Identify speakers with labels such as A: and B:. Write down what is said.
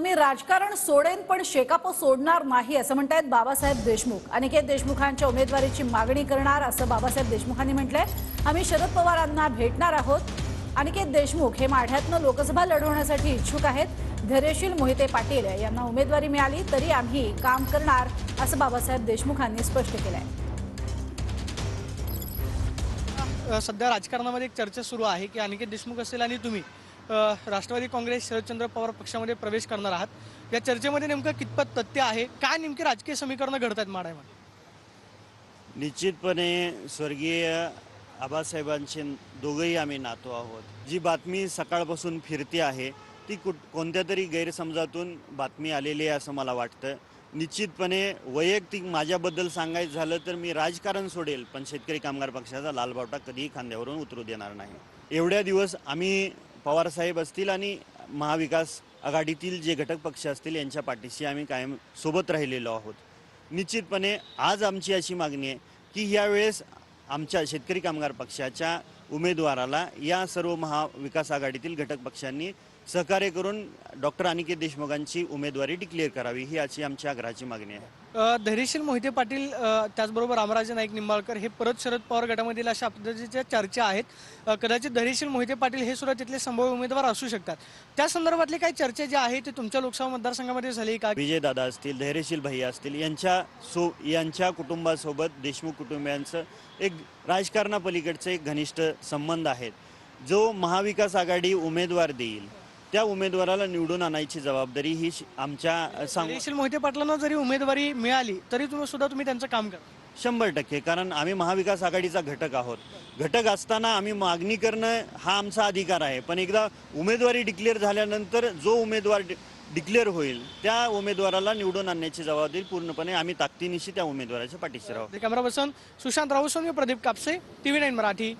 A: मी राजकारण सोडेन पण शेकाप सोडणार नाही असं म्हणतायत बाबासाहेब देशमुख। अनिकेत देशमुखांच्या उमेदवारीची मागणी करणार असं बाबासाहेब देशमुखांनी म्हटलंय। आम्ही शरद पवारांना भेटणार आहोत। अनिकेत देशमुख हे माढ्यातनं लोकसभा लढवण्यासाठी इच्छुक आहेत। धैर्यशील मोहिते पाटील यांना उमेदवारी मिळाली तरी आम्ही काम करणार असं बाबासाहेब देशमुखांनी स्पष्ट केलंय।
B: सध्या राजकारणामध्ये एक चर्चा सुरू आहे की अनिकेत देशमुख असेल आणि तुम्ही राष्ट्रवादी काँग्रेस शरदचंद्र पवार पक्षामध्ये प्रवेश करणार आहात। या चर्चेमध्ये नेमकं कितपत तथ्य आहे, काय नेमके राजकीय समीकरणं घडत आहेत माढ्यामध्ये?
C: निश्चितपणे स्वर्गीय आबासाहेबांचे दोघंही आम्ही नातू आहोत। जी बातमी सकाळपासून फिरते आहे ती कोणत्या तरी गैरसमजातून बातमी आलेली आहे असं मला वाटतं। निश्चितपणे वैयक्तिक माझ्याबद्दल सांगायचं झालं तर मी राजकारण सोडेल पण शेतकरी कामगार पक्षाचा लालबावटा कधीही खांद्यावरून उतरू देणार नाही। एवढ्या दिवस आम्ही पवारसाहेब असतील आणि महाविकास आघाडीतील जे घटक पक्ष असतील यांच्या पाठीशी आम्ही कायम सोबत राहिलेलो आहोत। निश्चितपणे आज आमची अशी मागणी आहे की यावेळेस आमच्या शेतकरी कामगार पक्षाच्या उमेदवाराला या सर्व महाविकास आघाडीतील घटक पक्षांनी सहकार्य करून डॉक्टर अनिकेत देशमुखांची उमेदवारी डिक्लेअर करावी, ही आजची आमच्या आग्रहाची मागणी आहे।
B: धैर्यशील मोहिते पाटील त्याचबरोबर रामराजे नाईक निंबाळकर हे परत शरद पवार गटामधील अशा पद्धतीच्या चर्चा आहेत। कदाचित धैर्यशील मोहिते पाटील हे सुद्धा तिथले संभाव्य उमेदवार असू शकतात। त्या संदर्भातले काही चर्चा जे आहे ते तुमच्या लोकसभा मतदारसंघामध्ये झाली का?
C: विजय दादा असतील, धैर्यशील भैया असतील यांच्या कुटुंबासोबत देशमुख कुटुंबियांचं एक राजकारणापलीकडचे एक घनिष्ठ संबंध आहेत। जो महाविकास आघाडी उमेदवार देईल त्या उमेदवाराला निवडून आणायची जबाबदारी ही आमच्या
B: धैर्यशील मोहिते पाटलांना जरी उमेदवारी मिळाली तरी तुम्ही त्यांचं काम करा
C: 100%, कारण आम्ही महाविकास आघाडीचा घटक आहोत। घटक असताना आम्ही मागणी करणं हा आमचा अधिकार आहे, पण एकदा उमेदवारी डिक्लेअर झाल्यानंतर जो उमेदवार डिक्लेअर होईल त्या उमेदवाराला निवडून आणण्याची जबाबदारी पूर्णपणे आम्ही ताकदीनिशी त्या उमेदवाराच्या पाठीशी राहू।
B: Camera person Sushant Raut, Pradeep Kapse, TV9 Marathi.